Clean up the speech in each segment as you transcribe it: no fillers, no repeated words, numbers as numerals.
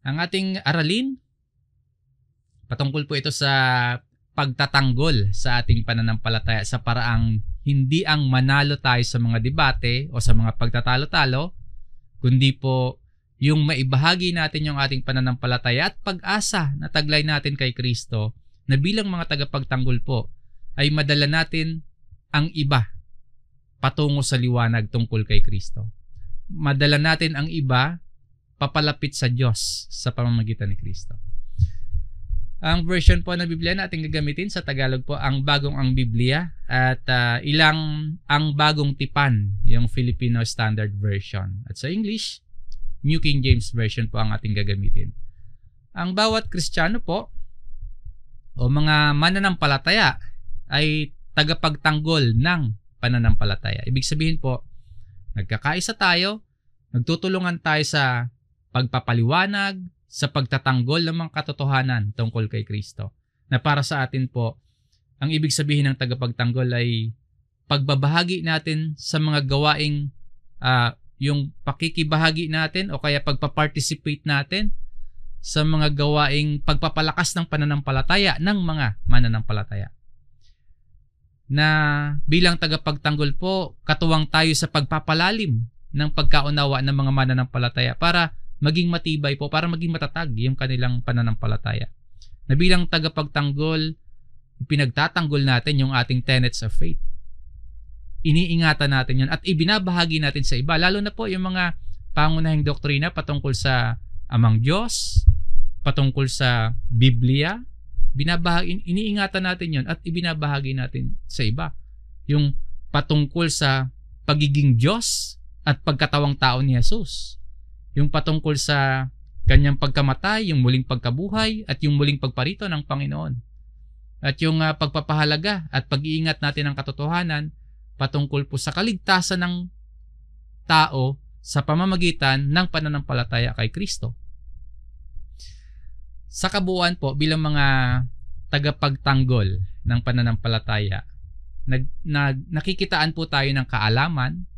Ang ating aralin, patungkol po ito sa pagtatanggol sa ating pananampalataya sa paraang hindi ang manalo tayo sa mga debate o sa mga pagtatalo-talo, kundi po yung maibahagi natin yung ating pananampalataya at pag-asa na taglay natin kay Kristo na bilang mga tagapagtanggol po ay madala natin ang iba patungo sa liwanag tungkol kay Kristo. Madala natin ang iba papalapit sa Diyos sa pamamagitan ni Kristo. Ang version po ng Biblia na ating gagamitin sa Tagalog po ang Bagong ang Biblia at ang Bagong Tipan, yung Filipino Standard Version. At sa English, New King James Version po ang ating gagamitin. Ang bawat Kristiyano po o mga mananampalataya ay tagapagtanggol ng pananampalataya. Ibig sabihin po, nagkakaisa tayo, nagtutulungan tayo sa pagpapaliwanag, sa pagtatanggol ng mga katotohanan tungkol kay Kristo. Na para sa atin po, ang ibig sabihin ng tagapagtanggol ay pagbabahagi natin sa mga gawaing yung pakikibahagi natin o kaya pagpaparticipate natin sa mga gawaing pagpapalakas ng pananampalataya ng mga mananampalataya. Na bilang tagapagtanggol po, katuwang tayo sa pagpapalalim ng pagkaunawa ng mga mananampalataya para maging matibay po, para maging matatag yung kanilang pananampalataya. Na bilang tagapagtanggol, pinagtatanggol natin yung ating tenets of faith. Iniingatan natin yun at ibinabahagi natin sa iba, lalo na po yung mga pangunahing doktrina patungkol sa Amang Diyos, patungkol sa Biblia, iniingatan natin yun at ibinabahagi natin sa iba. Yung patungkol sa pagiging Diyos at pagkatawang tao ni Jesus. Yung patungkol sa kanyang pagkamatay, yung muling pagkabuhay at yung muling pagparito ng Panginoon. At yung pagpapahalaga at pag-iingat natin ng katotohanan patungkol po sa kaligtasan ng tao sa pamamagitan ng pananampalataya kay Kristo. Sa kabuuan po, bilang mga tagapagtanggol ng pananampalataya, nakikitaan po tayo ng kaalaman,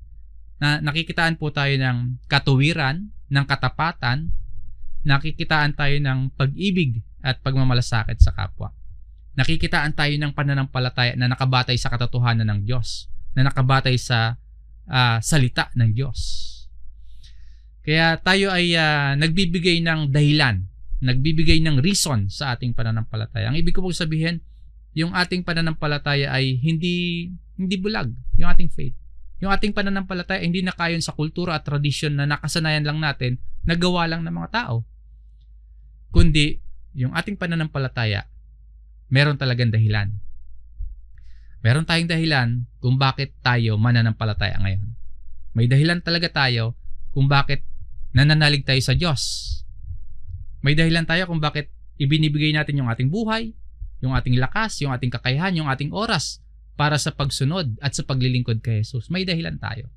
nakikitaan po tayo ng katuwiran, ng katapatan, nakikitaan tayo ng pag-ibig at pagmamalasakit sa kapwa. Nakikitaan tayo ng pananampalataya na nakabatay sa katotohanan ng Diyos, na nakabatay sa salita ng Diyos. Kaya tayo ay nagbibigay ng dahilan, nagbibigay ng reason sa ating pananampalataya. Ang ibig ko pong sabihin, yung ating pananampalataya ay hindi bulag, yung ating faith. Yung ating pananampalataya hindi nakayon sa kultura at tradisyon na nakasanayan lang natin, nagawa lang ng mga tao. Kundi, yung ating pananampalataya, meron talagang dahilan. Meron tayong dahilan kung bakit tayo mananampalataya ngayon. May dahilan talaga tayo kung bakit nananalig tayo sa Diyos. May dahilan tayo kung bakit ibinibigay natin yung ating buhay, yung ating lakas, yung ating kakayahan, yung ating oras para sa pagsunod at sa paglilingkod kay Jesus. May dahilan tayo.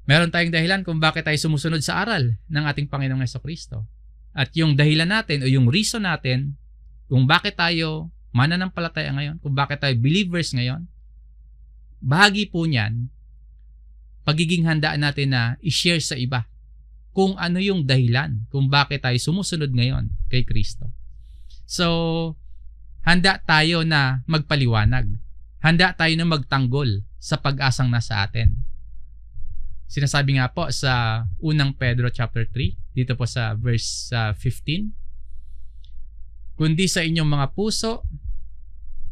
Meron tayong dahilan kung bakit tayo sumusunod sa aral ng ating Panginoong Jesucristo. At yung dahilan natin o yung reason natin kung bakit tayo mananampalataya ngayon, kung bakit tayo believers ngayon, bahagi po niyan, pagiging handaan natin na i-share sa iba kung ano yung dahilan kung bakit tayo sumusunod ngayon kay Kristo. So, handa tayo na magpaliwanag. Handa tayo na magtanggol sa pag-asang nasa atin. Sinasabi nga po sa unang Pedro chapter 3, dito po sa verse 15, kundi sa inyong mga puso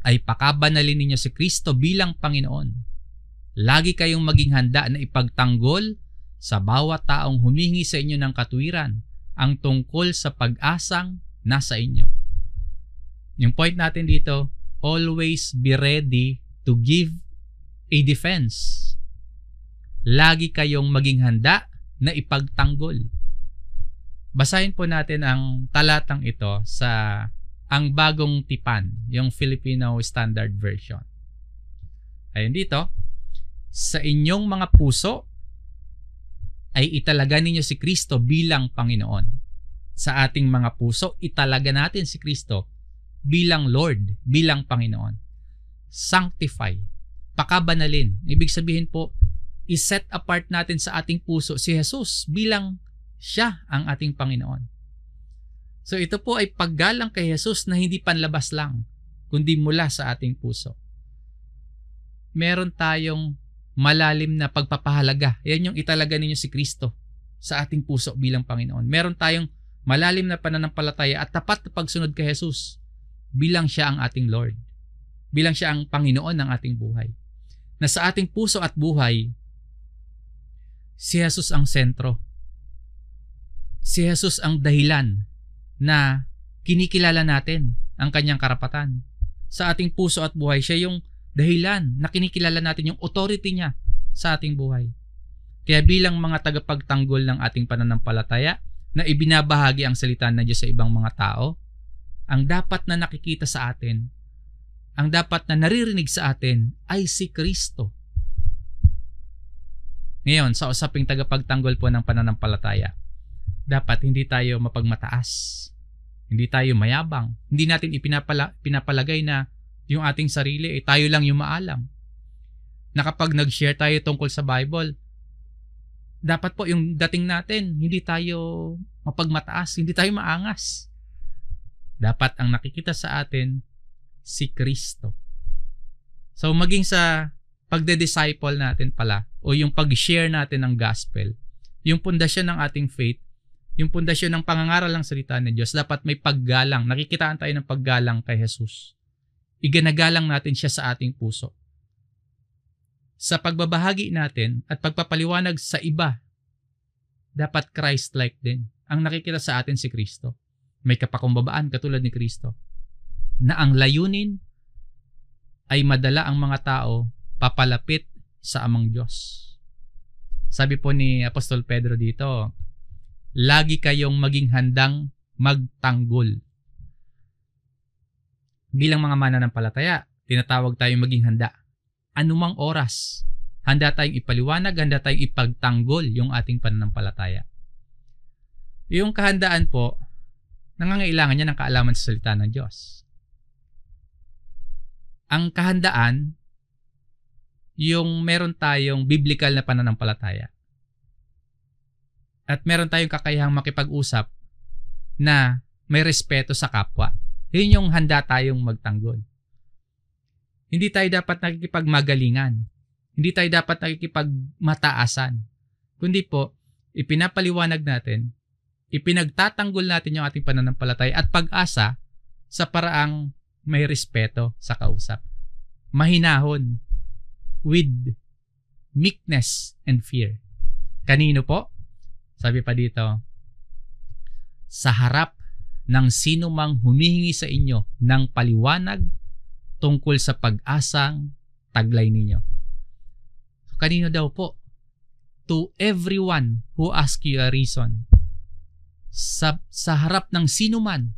ay pakabanalin ninyo si Kristo bilang Panginoon. Lagi kayong maging handa na ipagtanggol sa bawat taong humingi sa inyo ng katuwiran ang tungkol sa pag-asang nasa inyo. Yung point natin dito, always be ready to give a defense. Lagi kayong maging handa na ipagtanggol. Basahin po natin ang talatang ito sa ang Bagong Tipan, yung Filipino Standard Version. Ayun dito, sa inyong mga puso ay italaga ninyo si Kristo bilang Panginoon. Sa ating mga puso, italaga natin si Kristo bilang Lord, bilang Panginoon. Sanctify, pakabanalin. Ibig sabihin po, i-set apart natin sa ating puso si Jesus bilang siya ang ating Panginoon. So ito po ay paggalang kay Jesus na hindi panlabas lang, kundi mula sa ating puso. Meron tayong malalim na pagpapahalaga. Yan yung italaga ninyo si Kristo sa ating puso bilang Panginoon. Meron tayong malalim na pananampalataya at tapat na pagsunod kay Jesus bilang siya ang ating Lord. Bilang siya ang Panginoon ng ating buhay. Na sa ating puso at buhay, si Jesus ang sentro. Si Jesus ang dahilan na kinikilala natin ang kanyang karapatan. Sa ating puso at buhay, siya yung dahilan na kinikilala natin yung authority niya sa ating buhay. Kaya bilang mga tagapagtanggol ng ating pananampalataya na ibinabahagi ang salita ng Diyos sa ibang mga tao, ang dapat na nakikita sa atin, ang dapat na naririnig sa atin ay si Kristo. Ngayon, sa usaping tagapagtanggol po ng pananampalataya, dapat hindi tayo mapagmataas. Hindi tayo mayabang. Hindi natin pinapalagay na yung ating sarili ay tayo lang yung maalam. Na kapag nag-share tayo tungkol sa Bible, dapat po yung dating natin, hindi tayo mapagmataas, hindi tayo maangas. Dapat ang nakikita sa atin, si Kristo. So maging sa pagde-disciple natin pala, o yung pag-share natin ng gospel, yung pundasyon ng ating faith, yung pundasyon ng pangangaral ng salita ng Diyos, dapat may paggalang. Nakikitaan tayo ng paggalang kay Jesus. Iganagalang natin siya sa ating puso. Sa pagbabahagi natin at pagpapaliwanag sa iba, dapat Christ-like din. Ang nakikita sa atin si Kristo. May kapakumbabaan katulad ni Kristo. Na ang layunin ay madala ang mga tao papalapit sa amang Diyos. Sabi po ni Apostol Pedro dito, lagi kayong maging handang magtanggol. Bilang mga mananampalataya, tinatawag tayong maging handa. Anumang oras, handa tayong ipaliwanag, handa tayong ipagtanggol yung ating pananampalataya. Yung kahandaan po, nangangailangan niya ng kaalaman sa salita ng Diyos. Ang kahandaan, yung meron tayong biblical na pananampalataya. At meron tayong kakayahang makipag-usap na may respeto sa kapwa. Yun yung handa tayong magtanggol. Hindi tayo dapat nakikipagmagalingan. Hindi tayo dapat nakikipagmataasan. Kundi po, ipinapaliwanag natin, ipinagtatanggol natin yung ating pananampalataya at pag-asa sa paraang may respeto sa kausap. Mahinahon, with meekness and fear. Kanino po? Sabi pa dito, sa harap ng sino mang humihingi sa inyo ng paliwanag tungkol sa pag-asang taglay ninyo. So, kanino daw po? To everyone who asks you a reason. Sa harap ng sino man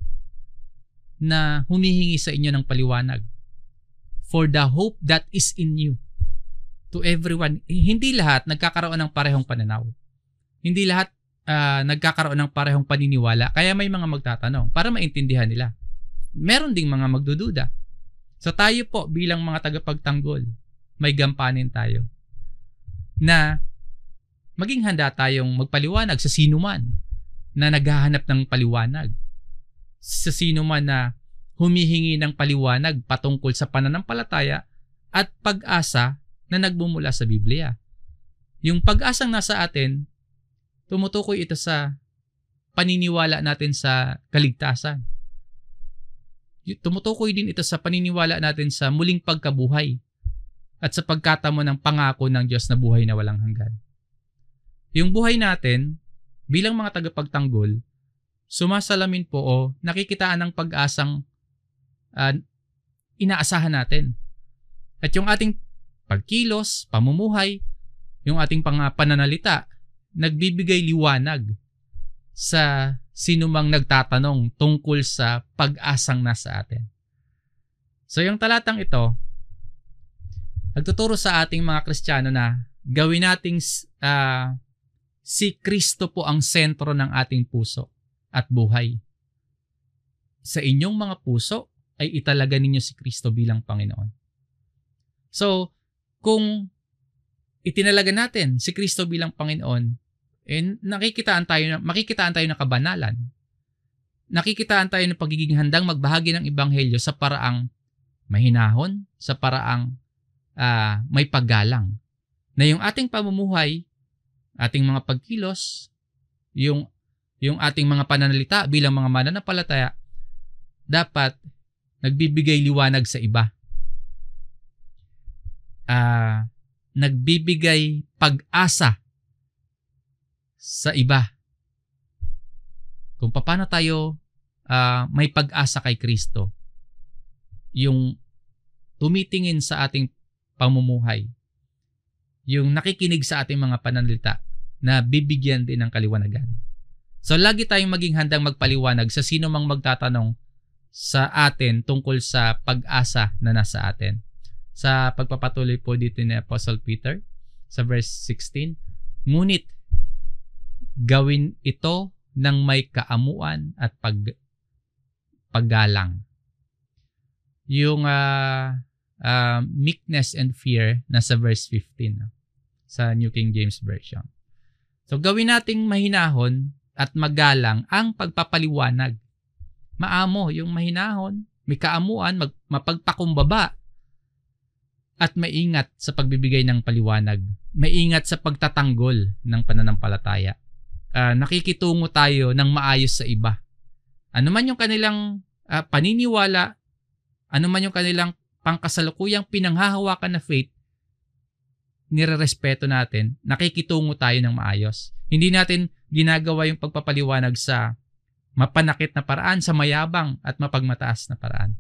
na humihingi sa inyo ng paliwanag. For the hope that is in you. To everyone. Hindi lahat nagkakaroon ng parehong pananaw. Hindi lahat nagkakaroon ng parehong paniniwala. Kaya may mga magtatanong para maintindihan nila. Meron ding mga magdududa. So tayo po bilang mga tagapagtanggol, may gampanin tayo na maging handa tayong magpaliwanag sa sino man na naghahanap ng paliwanag. Sa sino man na humihingi ng paliwanag patungkol sa pananampalataya at pag-asa na nagmumula sa Biblia. Yung pag-asang nasa atin, tumutukoy ito sa paniniwala natin sa kaligtasan. Tumutukoy din ito sa paniniwala natin sa muling pagkabuhay at sa pagkatamo ng pangako ng Diyos na buhay na walang hanggan. Yung buhay natin, bilang mga tagapagtanggol, sumasalamin po o nakikitaan ng pag-asang inaasahan natin. At yung ating pagkilos, pamumuhay, yung ating pananalita, nagbibigay liwanag sa sinumang nagtatanong tungkol sa pag-asang nasa atin. So yung talatang ito, nagtuturo sa ating mga Kristiyano na gawin nating si Kristo po ang sentro ng ating puso at buhay. Sa inyong mga puso ay italaga ninyo si Kristo bilang Panginoon. So, kung itinalaga natin si Kristo bilang Panginoon, makikitaan tayo ng kabanalan. nakikitaan tayo ng pagiging handang magbahagi ng ebanghelyo sa paraang mahinahon, sa paraang may paggalang. Na yung ating pamumuhay, ating mga pagkilos, yung ating mga pananalita bilang mga mananampalataya, dapat nagbibigay liwanag sa iba. Nagbibigay pag-asa sa iba. Kung paano tayo may pag-asa kay Kristo, yung tumitingin sa ating pamumuhay, yung nakikinig sa ating mga pananalita na bibigyan din ng kaliwanagan. So lagi tayong maging handang magpaliwanag sa sino mang magtatanong sa atin tungkol sa pag-asa na nasa atin. Sa pagpapatuloy po dito ni Apostle Peter sa verse 16, ngunit gawin ito ng may kaamuan at paggalang. Yung meekness and fear nasa verse 15 sa New King James Version. So gawin nating mahinahon at magalang ang pagpapaliwanag. Maamo yung mahinahon, may kaamuan, mapagpakumbaba, at maingat sa pagbibigay ng paliwanag. Maingat sa pagtatanggol ng pananampalataya. Nakikitungo tayo ng maayos sa iba. Ano man yung kanilang paniniwala, ano man yung kanilang pangkasalukuyang pinanghahawakan na faith, nirerespeto natin, nakikitungo tayo ng maayos. Hindi natin ginagawa yung pagpapaliwanag sa mapanakit na paraan, sa mayabang at mapagmataas na paraan.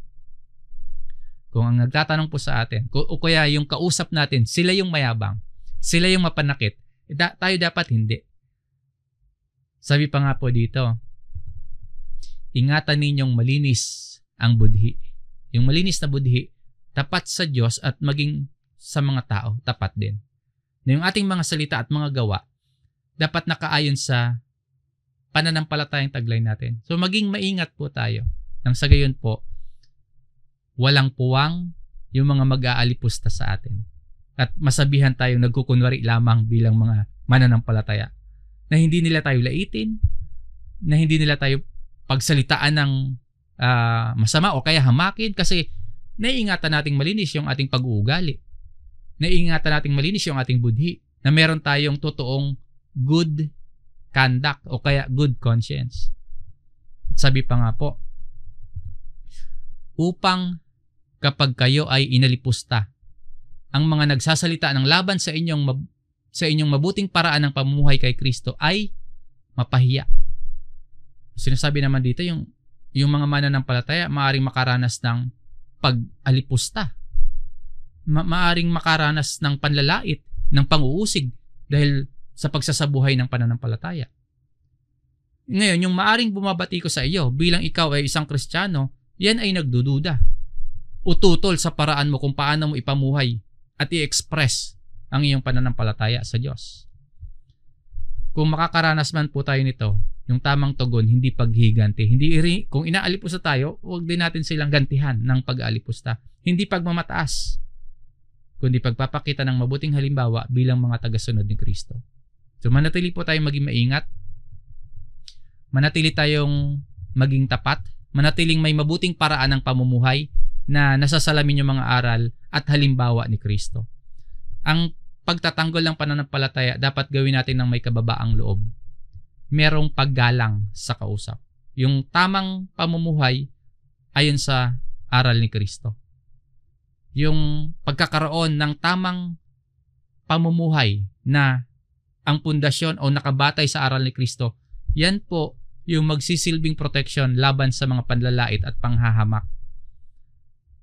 Kung ang nagtatanong po sa atin, o kaya yung kausap natin, sila yung mayabang, sila yung mapanakit, tayo dapat hindi. Sabi pa nga po dito, ingatan ninyong malinis ang budhi. Yung malinis na budhi, tapat sa Diyos at maging sa mga tao, tapat din. Na yung ating mga salita at mga gawa, dapat nakaayon sa pananampalatayang taglay natin. So maging maingat po tayo. Nang sa gayon po, walang puwang yung mga mag-aalipusta sa atin. At masabihan tayong nagkukunwari lamang bilang mga mananampalataya. Na hindi nila tayo laitin, na hindi nila tayo pagsalitaan ng masama o kaya hamakin kasi naiingatan nating malinis yung ating pag-uugali. Naiingatan nating malinis yung ating budhi. Na meron tayong totoong good conduct o kaya good conscience. Sabi pa nga po, upang kapag kayo ay inalipusta, ang mga nagsasalita ng laban sa inyong mabuting paraan ng pamumuhay kay Kristo ay mapahiya. Sinasabi naman dito yung mga mananampalataya maaring makaranas ng pag-alipusta. Maaring makaranas ng panlalait, ng pang-uusig dahil sa pagsasabuhay ng pananampalataya. Ngayon, yung maaring bumabati ko sa iyo bilang ikaw ay isang Kristiyano, yan ay nagdududa. Ututol sa paraan mo kung paano mo ipamuhay at i-express ang iyong pananampalataya sa Diyos. Kung makakaranas man po tayo nito, yung tamang tugon, hindi paghiganti. Kung inaalipusta tayo, huwag din natin silang gantihan ng pag-aalipusta. Hindi pagmamataas, kundi pagpapakita ng mabuting halimbawa bilang mga tagasunod ni Kristo. So manatili po tayong maging maingat, manatili tayong maging tapat, manatiling may mabuting paraan ng pamumuhay na nasasalamin yung mga aral at halimbawa ni Kristo. Ang pagtatanggol ng pananampalataya dapat gawin natin ng may kababaang loob. Merong paggalang sa kausap. Yung tamang pamumuhay ayon sa aral ni Kristo. Yung pagkakaroon ng tamang pamumuhay na ang pundasyon o nakabatay sa aral ni Kristo, yan po yung magsisilbing protection laban sa mga panlalait at panghahamak.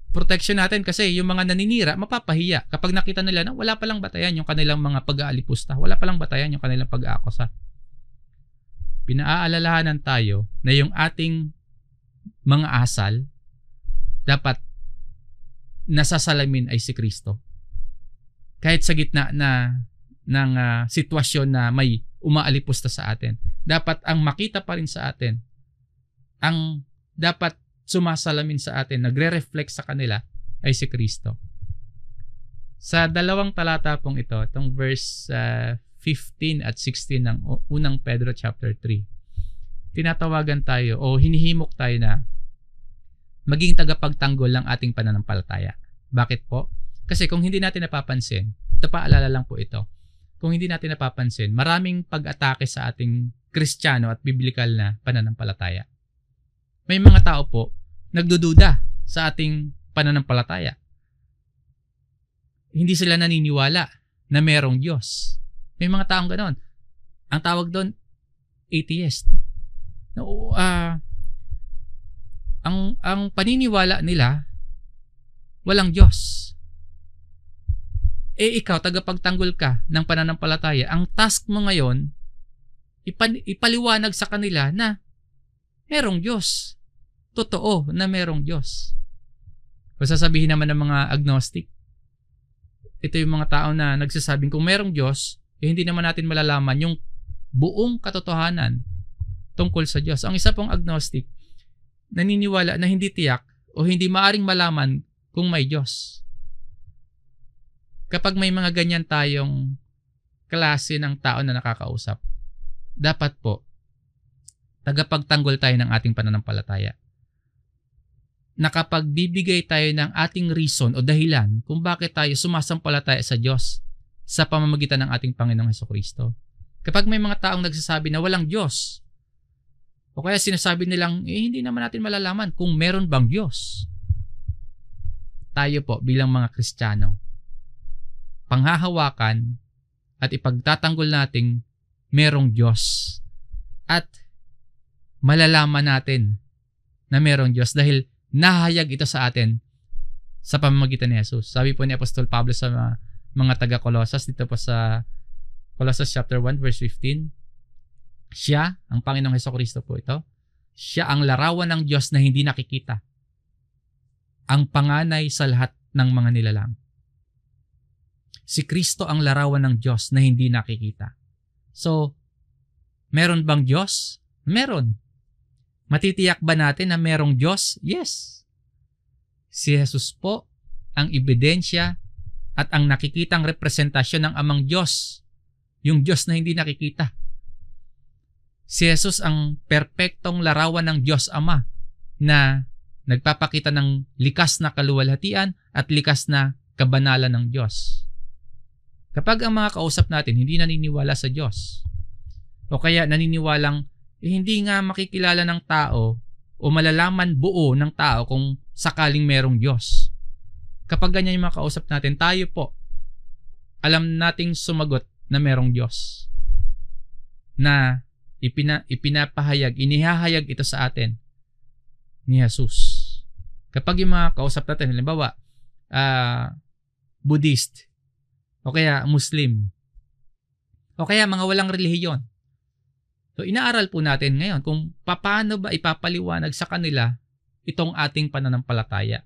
Protection natin kasi yung mga naninira, mapapahiya kapag nakita nila na wala palang batayan yung kanilang mga pag-aalipusta, wala palang batayan yung kanilang pag-aakusa. Pinaaalalahanan tayo na yung ating mga asal dapat nasasalamin ay si Kristo. Kahit sa gitna ng sitwasyon na may umaalipusta sa atin, dapat ang makita pa rin sa atin, ang dapat sumasalamin sa atin, nagre-reflect sa kanila ay si Kristo. Sa dalawang talata pong ito, itong verse 15 at 16 ng unang Pedro chapter 3, tinatawagan tayo o hinihimok tayo na maging tagapagtanggol ng ating pananampalataya. Bakit po? Kasi kung hindi natin napapansin, ito paalala lang po ito, kung hindi natin napapansin, maraming pag-atake sa ating Kristiyano at biblikal na pananampalataya. May mga tao po nagdududa sa ating pananampalataya. Hindi sila naniniwala na merong Diyos. May mga taong ganon. Ang tawag doon, atheist. Ang paniniwala nila, walang Diyos. Ikaw, tagapagtanggol ka ng pananampalataya, ang task mo ngayon, ipaliwanag sa kanila na merong Diyos. Totoo na merong Diyos. O sasabihin naman ng mga agnostic, ito yung mga tao na nagsasabing kung merong Diyos, hindi naman natin malalaman yung buong katotohanan tungkol sa Diyos. Ang isa pong agnostic, naniniwala na hindi tiyak o hindi maaring malaman kung may Diyos. Kapag may mga ganyan tayong klase ng tao na nakakausap, dapat po, tagapagtanggol tayo ng ating pananampalataya. Nakapagbibigay tayo ng ating reason o dahilan kung bakit tayo sumasampalataya sa Diyos sa pamamagitan ng ating Panginoong Hesukristo. Kapag may mga taong nagsasabi na walang Diyos, o kaya sinasabi nilang, hindi naman natin malalaman kung meron bang Diyos. Tayo po bilang mga Kristiyano, panghahawakan at ipagtatanggol nating merong Diyos at malalaman natin na merong Diyos dahil nahayag ito sa atin sa pamamagitan ni Jesus. Sabi po ni Apostol Pablo sa mga taga-Colosas dito po sa Colossus chapter 1 verse 15, siya, ang Panginoong Hesukristo po ito, siya ang larawan ng Diyos na hindi nakikita, ang panganay sa lahat ng mga nilalang. Si Kristo ang larawan ng Diyos na hindi nakikita. So, meron bang Diyos? Meron. Matitiyak ba natin na merong Diyos? Yes. Si Jesus po ang ebidensya at ang nakikitang representasyon ng Amang Diyos, yung Diyos na hindi nakikita. Si Jesus ang perpektong larawan ng Diyos Ama na nagpapakita ng likas na kaluwalhatian at likas na kabanalan ng Diyos. Kapag ang mga kausap natin hindi naniniwala sa Diyos o kaya naniniwalang hindi nga makikilala ng tao o malalaman buo ng tao kung sakaling merong Diyos. Kapag ganyan yung mga kausap natin, tayo po, alam nating sumagot na merong Diyos. Na ipinapahayag, inihahayag ito sa atin ni Jesus. Kapag yung mga kausap natin, halimbawa, Buddhist, o kaya Muslim, o kaya mga walang relihiyon, so, inaaral po natin ngayon kung paano ba ipapaliwanag sa kanila itong ating pananampalataya.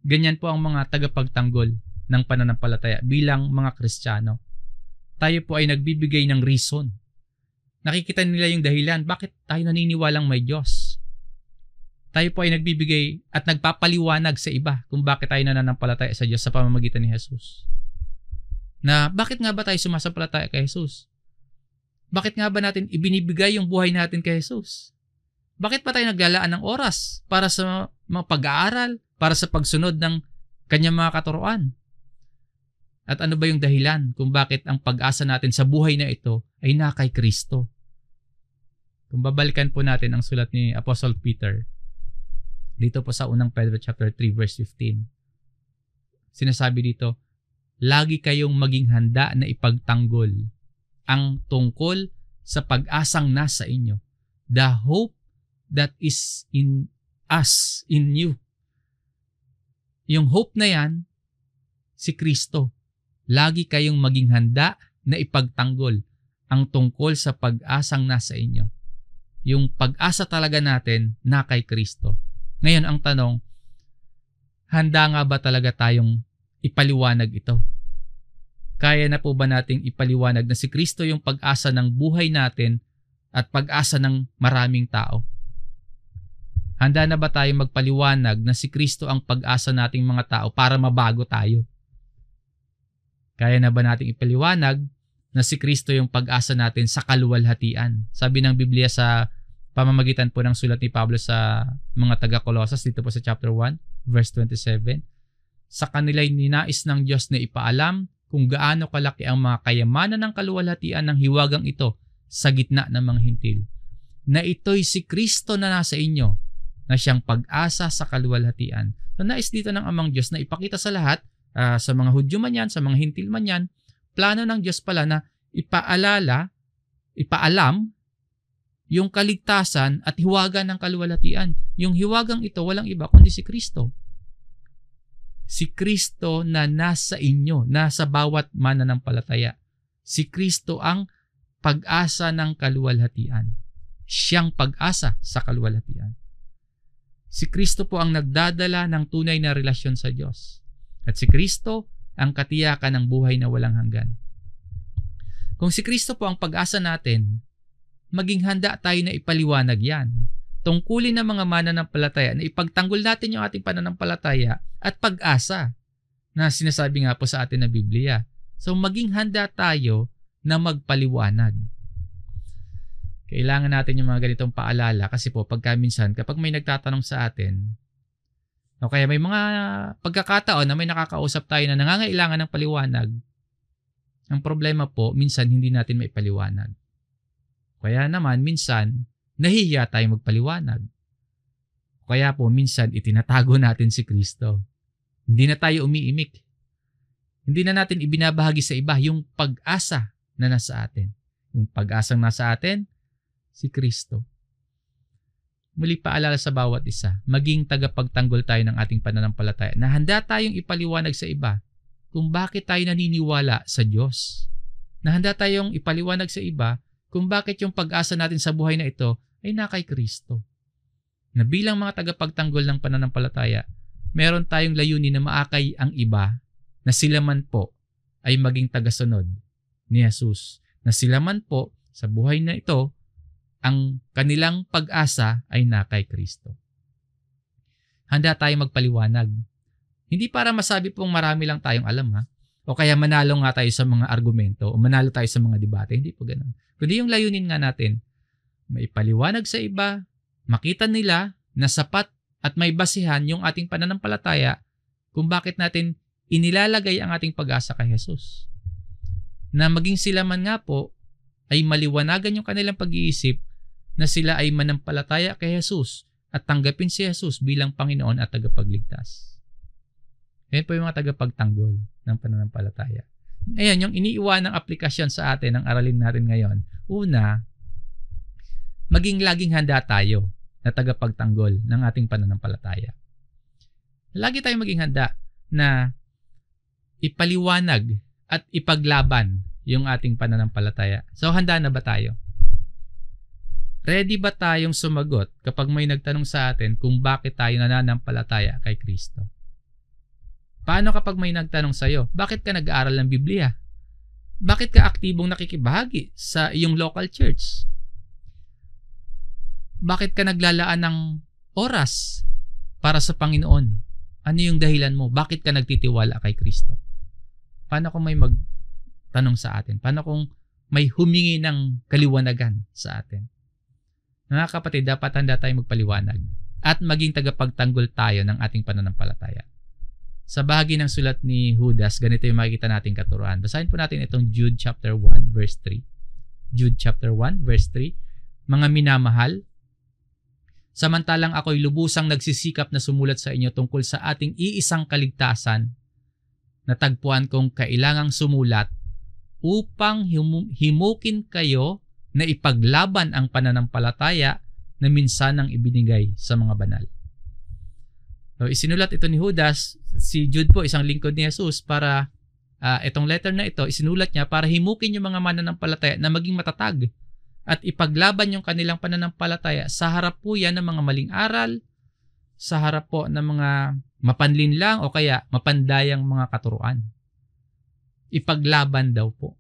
Ganyan po ang mga tagapagtanggol ng pananampalataya bilang mga Kristiyano. Tayo po ay nagbibigay ng reason. Nakikita nila yung dahilan bakit tayo naniniwalang may Diyos. Tayo po ay nagbibigay at nagpapaliwanag sa iba kung bakit tayo nananampalataya sa Diyos sa pamamagitan ni Jesus. Na bakit nga ba tayo sumasampalataya kay Jesus? Bakit nga ba natin ibinibigay yung buhay natin kay Jesus? Bakit pa tayo naglalaan ng oras para sa mga pag-aaral, para sa pagsunod ng kanyang mga katuruan? At ano ba yung dahilan kung bakit ang pag-asa natin sa buhay na ito ay na kay Kristo? Kung babalikan po natin ang sulat ni Apostle Peter, dito po sa unang Pedro chapter 3 verse 15, sinasabi dito, lagi kayong maging handa na ipagtanggol ang tungkol sa pag-asang nasa inyo, the hope that is in us, in you. Yung hope na yan, si Kristo. Lagi kayong maging handa na ipagtanggol ang tungkol sa pag-asang nasa inyo. Yung pag-asa talaga natin na kay Kristo. Ngayon ang tanong, handa nga ba talaga tayong ipaliwanag ito? Kaya na po ba nating ipaliwanag na si Kristo yung pag-asa ng buhay natin at pag-asa ng maraming tao? Handa na ba tayo magpaliwanag na si Kristo ang pag-asa nating mga tao para mabago tayo? Kaya na ba nating ipaliwanag na si Kristo yung pag-asa natin sa kaluwalhatian? Sabi ng Biblia sa pamamagitan po ng sulat ni Pablo sa mga taga-Colosas dito po sa chapter 1, verse 27. Sa kanila'y ninais ng Diyos na ipaalam kung gaano kalaki ang mga kayamanan ng kaluwalhatian ng hiwagang ito sa gitna ng mga hintil. Na ito'y si Kristo na nasa inyo, na siyang pag-asa sa kaluwalhatian. So nais dito ng Amang Diyos na ipakita sa lahat, sa mga Hudyo man yan, sa mga hintil man yan, plano ng Diyos pala na ipaalam yung kaligtasan at hiwaga ng kaluwalhatian. Yung hiwagang ito walang iba kundi si Kristo. Si Kristo na nasa inyo, nasa bawat mananampalataya. Si Kristo ang pag-asa ng kaluwalhatian. Siyang pag-asa sa kaluwalhatian. Si Kristo po ang nagdadala ng tunay na relasyon sa Diyos. At si Kristo ang katiyakan ng buhay na walang hanggan. Kung si Kristo po ang pag-asa natin, maging handa tayo na ipaliwanag yan. Tungkulin ng mga mananampalataya na ipagtanggol natin yung ating pananampalataya at pag-asa na sinasabi nga po sa atin na Biblia. So maging handa tayo na magpaliwanag. Kailangan natin yung mga ganitong paalala kasi po pagka minsan kapag may nagtatanong sa atin o kaya may mga pagkakataon na may nakakausap tayo na nangangailangan ng paliwanag, ang problema po minsan hindi natin maipaliwanag. Kaya naman, minsan, nahihiya tayo magpaliwanag. Kaya po, minsan, itinatago natin si Kristo. Hindi na tayo umiimik. Hindi na natin ibinabahagi sa iba yung pag-asa na nasa atin. Yung pag-asang nasa atin, si Kristo. Muli paalala sa bawat isa, maging tagapagtanggol tayo ng ating pananampalataya na handa tayong ipaliwanag sa iba kung bakit tayo naniniwala sa Diyos. Na handa tayong ipaliwanag sa iba kung bakit yung pag-asa natin sa buhay na ito ay na kay Kristo. Na bilang mga tagapagtanggol ng pananampalataya, meron tayong layunin na maakay ang iba na sila man po ay maging tagasunod ni Jesus. Na sila man po sa buhay na ito, ang kanilang pag-asa ay na kay Kristo. Handa tayong magpaliwanag. Hindi para masabi pong marami lang tayong alam ha. O kaya manalo nga tayo sa mga argumento o manalo tayo sa mga debate. Hindi po ganun. Kundi yung layunin nga natin, maipaliwanag sa iba, makita nila na sapat at may basihan yung ating pananampalataya kung bakit natin inilalagay ang ating pag-asa kay Jesus. Na maging sila man nga po ay maliwanagan yung kanilang pag-iisip na sila ay manampalataya kay Jesus at tanggapin si Jesus bilang Panginoon at tagapagligtas. Yan po yung mga tagapagtanggol ng pananampalataya. Ayan, yung iniiwanang aplikasyon sa atin ng aralin natin ngayon. Una, maging laging handa tayo na tagapagtanggol ng ating pananampalataya. Lagi tayong maging handa na ipaliwanag at ipaglaban yung ating pananampalataya. So, handa na ba tayo? Ready ba tayong sumagot kapag may nagtanong sa atin kung bakit tayo nananampalataya kay Kristo? Paano kapag may nagtanong sa'yo, bakit ka nag-aaral ng Biblia? Bakit ka aktibong nakikibahagi sa iyong local church? Bakit ka naglalaan ng oras para sa Panginoon? Ano yung dahilan mo? Bakit ka nagtitiwala kay Kristo? Paano kung may magtanong sa atin? Paano kung may humingi ng kaliwanagan sa atin? Mga kapatid, dapat handa tayong magpaliwanag at maging tagapagtanggol tayo ng ating pananampalataya. Sa bahagi ng sulat ni Judas, ganito yung makikita nating katuruan. Basahin po natin itong Jude chapter 1 verse 3. Jude chapter 1 verse 3. Mga minamahal, samantalang ako'y lubusang nagsisikap na sumulat sa inyo tungkol sa ating iisang kaligtasan, natagpuan kong kailangang sumulat upang himukin kayo na ipaglaban ang pananampalataya na minsanang ibinigay sa mga banal. So, isinulat ito ni Judas, si Jude po, isang lingkod ni Jesus, para itong letter na ito, isinulat niya para himukin yung mga mananampalataya na maging matatag at ipaglaban yung kanilang pananampalataya sa harap po yan ng mga maling aral, sa harap po ng mga mapanlinlang o kaya mapandayang mga katuruan. Ipaglaban daw po.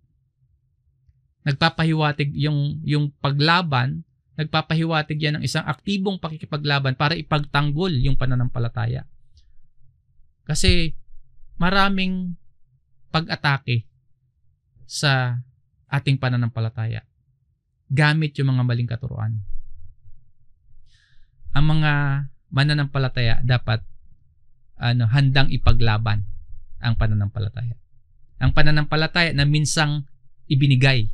Nagpapahiwatig yung paglaban, nagpapahiwatig yan ng isang aktibong pakikipaglaban para ipagtanggol yung pananampalataya. Kasi maraming pag-atake sa ating pananampalataya gamit yung mga maling katuruan. ang mga mananampalataya dapat handang ipaglaban ang pananampalataya. Ang pananampalataya na minsang ibinigay,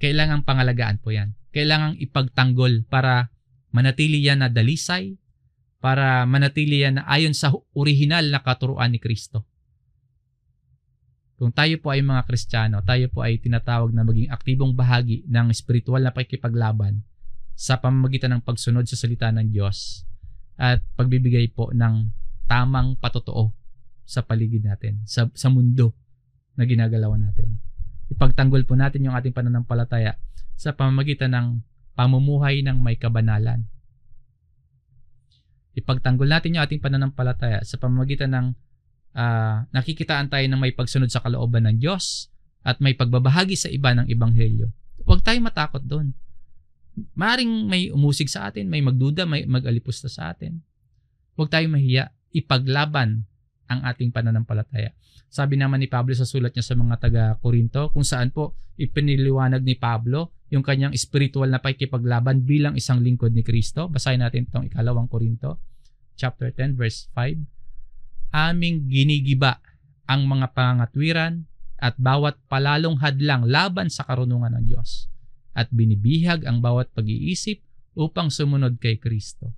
kailangang pangalagaan po yan. Kailangang ipagtanggol para manatili yan na dalisay, para manatili yan na ayon sa orihinal na katuruan ni Kristo. Kung tayo po ay mga Kristiyano, tayo po ay tinatawag na maging aktibong bahagi ng espiritual na pakikipaglaban sa pamamagitan ng pagsunod sa salita ng Diyos at pagbibigay po ng tamang patotoo sa paligid natin, sa mundo na ginagalawan natin. Ipagtanggol po natin yung ating pananampalataya sa pamamagitan ng pamumuhay ng may kabanalan. Ipagtanggol natin yung ating pananampalataya sa pamamagitan ng nakikitaan tayo ng may pagsunod sa kalooban ng Diyos at may pagbabahagi sa iba ng Ebanghelyo. Huwag tayong matakot doon. Maaring may umusig sa atin, may magduda, may mag-alipusta sa atin. Huwag tayong mahiya. Ipaglaban ang ating pananampalataya. Sabi naman ni Pablo sa sulat niya sa mga taga-Korinto, kung saan po ipiniliwanag ni Pablo yung kanyang spiritual na pakikipaglaban bilang isang lingkod ni Kristo. Basahin natin itong 2 Korinto, chapter 10, verse 5. Aming ginigiba ang mga pangangatwiran at bawat palalong hadlang laban sa karunungan ng Diyos at binibihag ang bawat pag-iisip upang sumunod kay Kristo.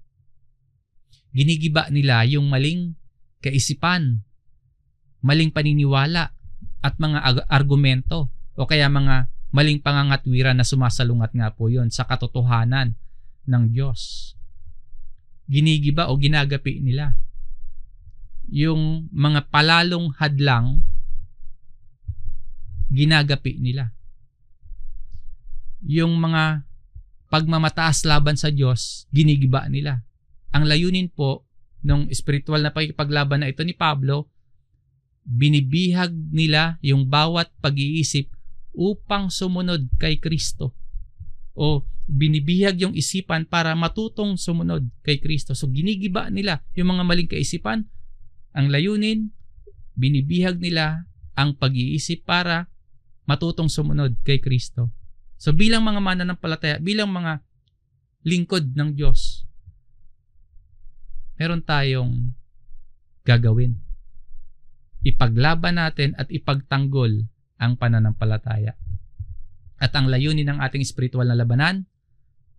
Ginigiba nila yung maling kaisipan, maling paniniwala at mga argumento o kaya mga maling pangangatwiran na sumasalungat nga po yun sa katotohanan ng Diyos. Ginigiba o ginagapi nila yung mga palalong hadlang, ginagapi nila. Yung mga pagmamataas laban sa Diyos, ginigiba nila. Ang layunin po ng spiritual na pakikipaglaban na ito ni Pablo, binibihag nila yung bawat pag-iisip upang sumunod kay Kristo. O binibihag yung isipan para matutong sumunod kay Kristo. So ginigiba nila yung mga maling kaisipan. Ang layunin, binibihag nila ang pag-iisip para matutong sumunod kay Kristo. So bilang mga mananampalataya, bilang mga lingkod ng Diyos, meron tayong gagawin. Ipaglaban natin at ipagtanggol ang pananampalataya. At ang layunin ng ating spiritual na labanan,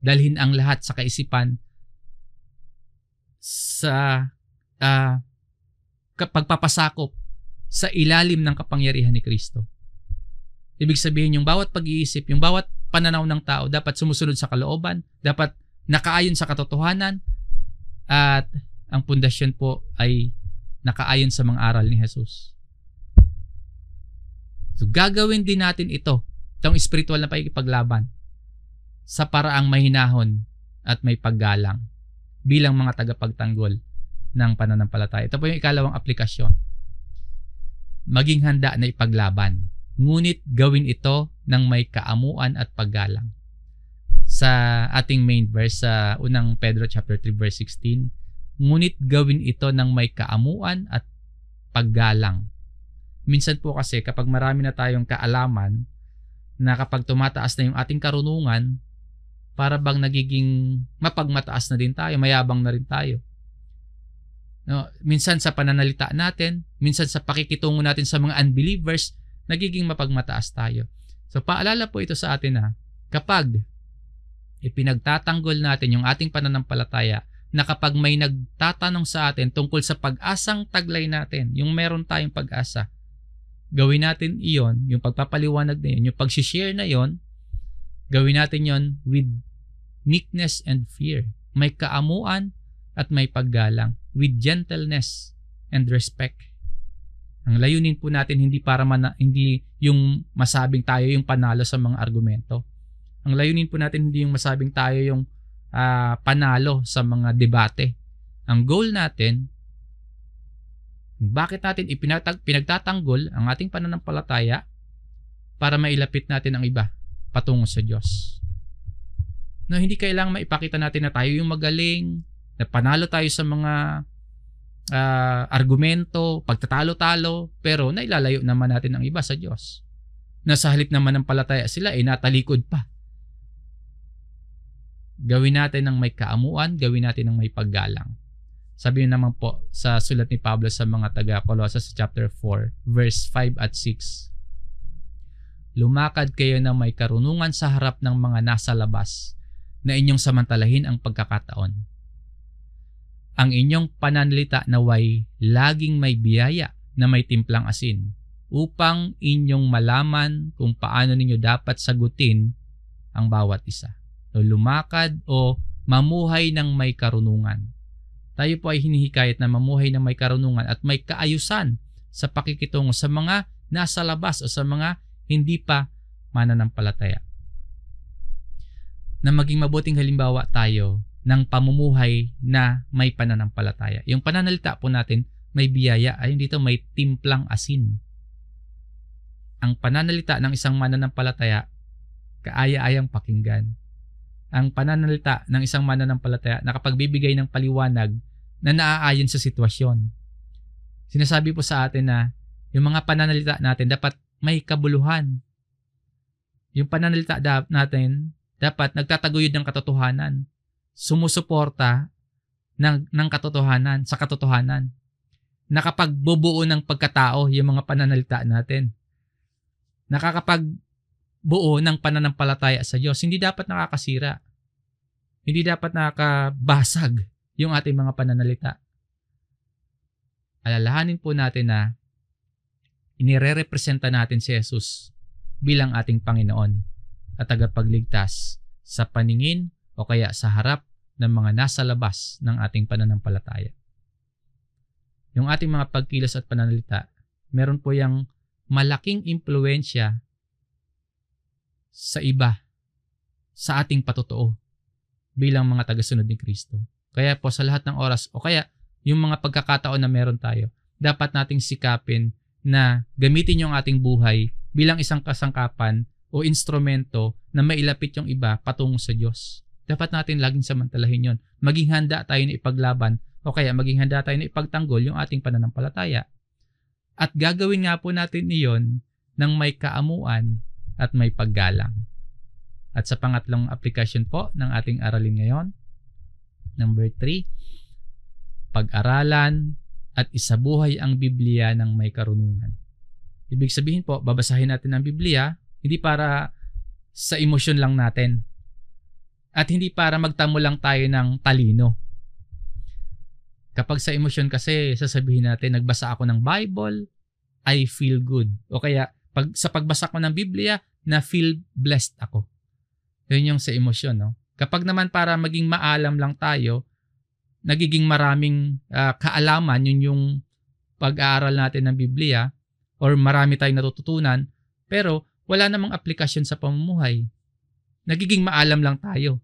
dalhin ang lahat sa kaisipan sa pagpapasakop sa ilalim ng kapangyarihan ni Kristo. Ibig sabihin, yung bawat pag-iisip, yung bawat pananaw ng tao dapat sumusunod sa kalooban, dapat nakaayon sa katotohanan, at ang pundasyon po ay nakaayon sa mga aral ni Jesus. So gagawin din natin itong spiritual na pakikipaglaban sa paraang mahinahon at may paggalang bilang mga tagapagtanggol ng pananampalataya. Ito po yung ikalawang aplikasyon. Maging handa na ipaglaban. Ngunit gawin ito ng may kaamuan at paggalang. Sa ating main verse sa unang Pedro chapter 3 verse 16, ngunit gawin ito ng may kaamuan at paggalang. Minsan po kasi kapag marami na tayong kaalaman, na kapag tumataas na yung ating karunungan, para bang nagiging mapagmataas na din tayo, mayabang na rin tayo. No, minsan sa pananalita natin, minsan sa pakikitungo natin sa mga unbelievers, nagiging mapagmataas tayo. So paalala po ito sa atin na kapag ipinagtatanggol natin yung ating pananampalataya, na kapag may nagtatanong sa atin tungkol sa pag-asang taglay natin, yung meron tayong pag-asa, gawin natin iyon, yung pagpapaliwanag na yun, yung pag-share na yun, gawin natin yon with meekness and fear. May kaamuan at may paggalang, with gentleness and respect. Ang layunin po natin hindi para hindi yung masabing tayo yung panalo sa mga argumento. Ang layunin po natin hindi yung masabing tayo yung panalo sa mga debate. Ang goal natin, bakit natin pinagtatanggol ang ating pananampalataya para mailapit natin ang iba patungo sa Diyos. No, hindi kailangang maipakita natin na tayo yung magaling, na panalo tayo sa mga argumento, pagtatalo-talo, pero nailalayo naman natin ang iba sa Diyos. Na sa halip naman ng palataya sila, natalikod pa. Gawin natin ng may kaamuan, gawin natin ng may paggalang. Sabi naman po sa sulat ni Pablo sa mga taga-Colosas chapter 4, verse 5 at 6. Lumakad kayo ng may karunungan sa harap ng mga nasa labas na inyong samantalahin ang pagkakataon. Ang inyong pananalita naway laging may biyaya na may timplang asin upang inyong malaman kung paano ninyo dapat sagutin ang bawat isa. O lumakad o mamuhay ng may karunungan. Tayo po ay hinihikayat na mamuhay ng may karunungan at may kaayusan sa pakikitungo sa mga nasa labas o sa mga hindi pa mananampalataya. Na maging mabuting halimbawa tayo ng pamumuhay na may pananampalataya. Yung pananalita po natin may biyaya, ay dito may timplang asin. Ang pananalita ng isang mananampalataya, kaaya-ayang pakinggan. Ang pananalita ng isang mananampalataya, nakapagbibigay ng paliwanag na naaayon sa sitwasyon. Sinasabi po sa atin na yung mga pananalita natin dapat may kabuluhan. Yung pananalita natin dapat nagtataguyod ng katotohanan. Sumusuporta ng katotohanan sa katotohanan. Nakapagbubuo ng pagkatao yung mga pananalita natin. Nakakapagbuo ng pananampalataya sa Diyos. Hindi dapat nakakasira. Hindi dapat nakakabasag yung ating mga pananalita. Alalahanin po natin na inire-representa natin si Jesus bilang ating Panginoon at tagapagligtas sa paningin o kaya sa harap ng mga nasa labas ng ating pananampalataya. Yung ating mga pagkilos at pananalita, meron po yung malaking impluwensya sa iba, sa ating patotoo bilang mga tagasunod ni Kristo. Kaya po sa lahat ng oras o kaya yung mga pagkakataon na meron tayo, dapat nating sikapin na gamitin yung ating buhay bilang isang kasangkapan o instrumento na mailapit yung iba patungo sa Diyos. Dapat natin laging samantalahin yon. Maging handa tayo na ipaglaban o kaya maging handa tayo na ipagtanggol yung ating pananampalataya. At gagawin nga po natin iyon ng may kaamuan at may paggalang. At sa pangatlong application po ng ating aralin ngayon, number 3, pag-aralan at isabuhay ang Biblia ng may karunungan. Ibig sabihin po, babasahin natin ang Biblia hindi para sa emosyon lang natin at hindi para magtamo lang tayo ng talino. Kapag sa emosyon kasi, sasabihin natin, nagbasa ako ng Bible, I feel good. O kaya, sa pagbasa ko ng Biblia, na-feel blessed ako. Yun yung sa emosyon, no? Kapag naman para maging maalam lang tayo, nagiging maraming kaalaman, yun yung pag-aaral natin ng Biblia, or marami tayong natututunan, pero wala namang aplikasyon sa pamumuhay. Nagiging maalam lang tayo,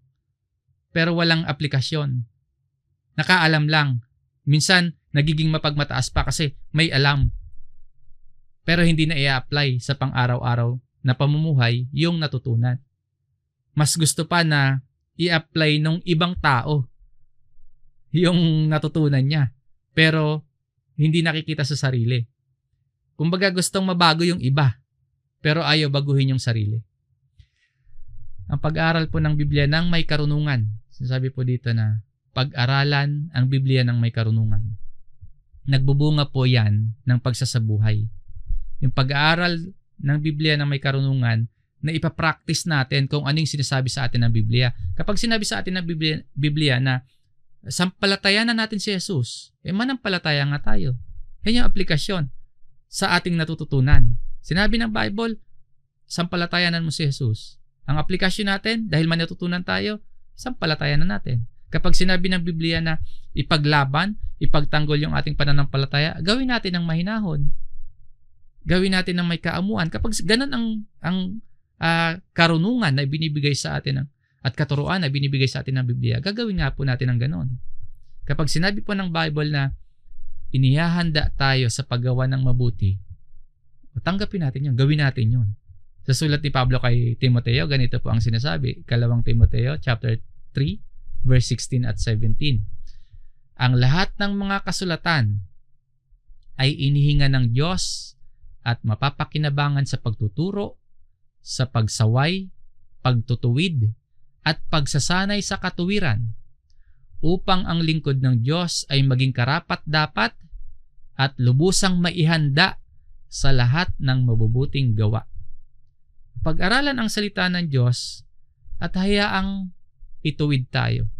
pero walang aplikasyon. Nakaalam lang. Minsan, nagiging mapagmataas pa kasi may alam. Pero hindi na i-apply sa pang-araw-araw na pamumuhay yung natutunan. Mas gusto pa na i-apply ng ibang tao yung natutunan niya. Pero hindi nakikita sa sarili. Kumbaga gustong mabago yung iba, pero ayaw baguhin yung sarili. Ang pag-aaral po ng Biblia ng may karunungan. Sinasabi po dito na pag-aralan ang Biblia ng may karunungan. Nagbubunga po yan ng pagsasabuhay. Yung pag-aaral ng Biblia ng may karunungan na ipapractice natin kung ano yung sinasabi sa atin ng Biblia. Kapag sinabi sa atin ng Biblia na sampalatayan na natin si Jesus, manampalataya nga tayo. Yan yung aplikasyon sa ating natututunan. Sinabi ng Bible, sampalatayanan mo si Jesus. Ang aplikasyon natin, dahil man natutunan tayo, sampalatayanan natin. Kapag sinabi ng Biblia na ipaglaban, ipagtanggol yung ating pananampalataya, gawin natin ng mahinahon. Gawin natin ng may kaamuan. Kapag ganun ang karunungan na binibigay sa atin at katuruan na binibigay sa atin ng Biblia, gagawin nga po natin ng ganun. Kapag sinabi po ng Bible na inihahanda tayo sa paggawa ng mabuti, tanggapin natin yun, gawin natin yun. Sa sulat ni Pablo kay Timoteo, ganito po ang sinasabi, 2 Timoteo chapter 3, verse 16 at 17. Ang lahat ng mga kasulatan ay inihinga ng Diyos at mapapakinabangan sa pagtuturo, sa pagsaway, pagtutuwid, at pagsasanay sa katuwiran upang ang lingkod ng Diyos ay maging karapat-dapat at lubusang maihanda sa lahat ng mabubuting gawa. Pag-aralan ang salita ng Diyos at hayaang ituwid tayo.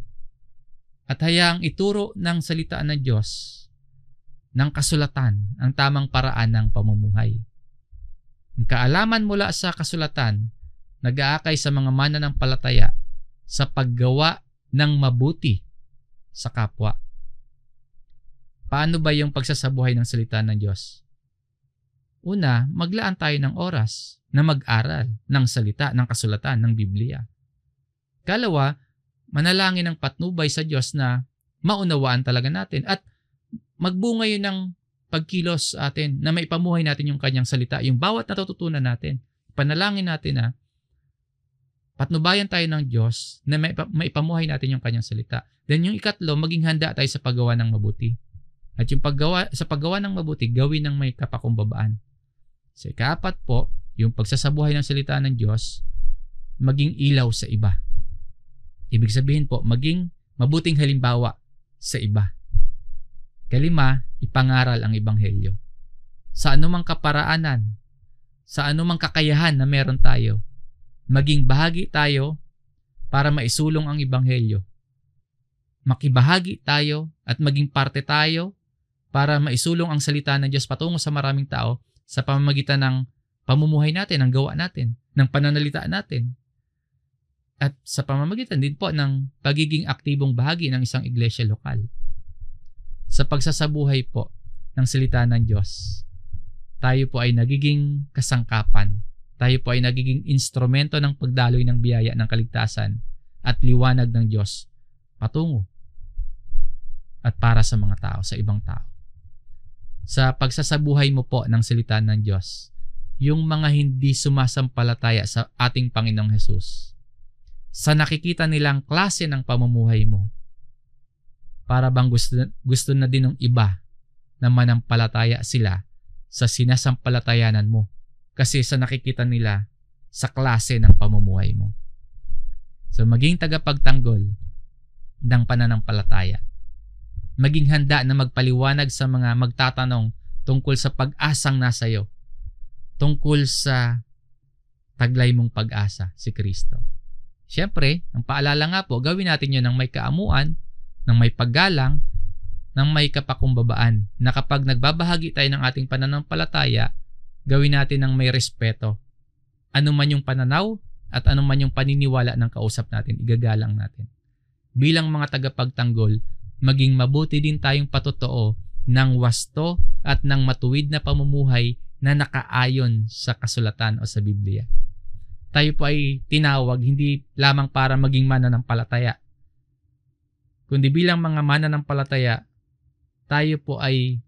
At hayaang ituro ng salita ng Diyos ng kasulatan ang tamang paraan ng pamumuhay. Ang kaalaman mula sa kasulatan nag-aakay sa mga mananampalataya sa paggawa ng mabuti sa kapwa. Paano ba yung pagsasabuhay ng salita ng Diyos? Una, maglaan tayo ng oras na mag-aral ng salita ng kasulatan ng Biblia. Kalawa, manalangin ng patnubay sa Diyos na maunawaan talaga natin at magbunga yun ng pagkilos sa atin na maipamuhay natin yung kanyang salita, yung bawat natututunan natin. Panalangin natin na patnubayan tayo ng Diyos na maipamuhay natin yung kanyang salita. Then yung ikatlo, maging handa tayo sa paggawa ng mabuti. At yung sa paggawa ng mabuti, gawin ng may kapakumbabaan. Sa ikaapat po, yung pagsasabuhay ng salita ng Diyos, maging ilaw sa iba. Ibig sabihin po, maging mabuting halimbawa sa iba. Kalima, ipangaral ang ebanghelyo. Sa anumang kaparaanan, sa anumang kakayahan na meron tayo, maging bahagi tayo para maisulong ang ebanghelyo. Makibahagi tayo at maging parte tayo para maisulong ang salita ng Diyos patungo sa maraming tao sa pamamagitan ng pamumuhay natin, ng gawa natin, ng pananalita natin. At sa pamamagitan din po ng pagiging aktibong bahagi ng isang iglesia lokal. Sa pagsasabuhay po ng salita ng Diyos, tayo po ay nagiging kasangkapan. Tayo po ay nagiging instrumento ng pagdaloy ng biyaya ng kaligtasan at liwanag ng Diyos patungo at para sa mga tao, sa ibang tao. Sa pagsasabuhay mo po ng salita ng Diyos, yung mga hindi sumasampalataya sa ating Panginoong Hesus, sa nakikita nilang klase ng pamumuhay mo, para bang gusto na din ng iba na manampalataya sila sa sinasampalatayanan mo kasi sa nakikita nila sa klase ng pamumuhay mo. So maging tagapagtanggol ng pananampalataya. Maging handa na magpaliwanag sa mga magtatanong tungkol sa pag-asang nasa iyo, tungkol sa taglay mong pag-asa, si Kristo. Siyempre, ang paalala nga po, gawin natin yun ng may kaamuan, ng may paggalang, ng may kapakumbabaan, na kapag nagbabahagi tayo ng ating pananampalataya, gawin natin ng may respeto. Ano man yung pananaw at ano man yung paniniwala ng kausap natin, igagalang natin. Bilang mga tagapagtanggol, maging mabuti din tayong patotoo ng wasto at ng matuwid na pamumuhay na nakaayon sa kasulatan o sa Biblia. Tayo po ay tinawag hindi lamang para maging mananampalataya, kundi bilang mga mananampalataya, tayo po ay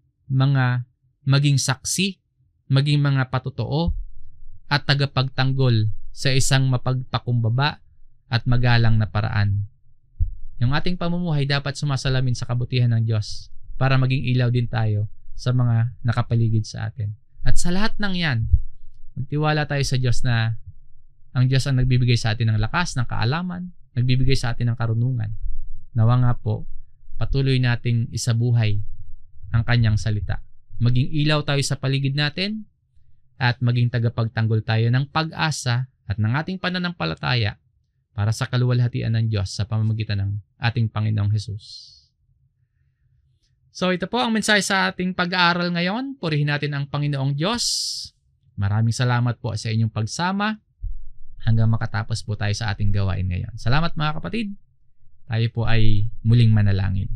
maging saksi, maging mga patotoo at tagapagtanggol sa isang mapagpakumbaba at magalang na paraan. Yung ating pamumuhay dapat sumasalamin sa kabutihan ng Diyos para maging ilaw din tayo sa mga nakapaligid sa atin. At sa lahat ng yan, magtiwala tayo sa Diyos na ang Diyos ang nagbibigay sa atin ng lakas, ng kaalaman, nagbibigay sa atin ng karunungan. Nawa nga po, patuloy nating isabuhay ang kanyang salita. Maging ilaw tayo sa paligid natin at maging tagapagtanggol tayo ng pag-asa at ng ating pananampalataya para sa kaluwalhatian ng Diyos sa pamamagitan ng ating Panginoong Hesus. So ito po ang mensahe sa ating pag-aaral ngayon. Purihin natin ang Panginoong Diyos. Maraming salamat po sa inyong pagsama hanggang makatapos po tayo sa ating gawain ngayon. Salamat mga kapatid. Tayo po ay muling manalangin.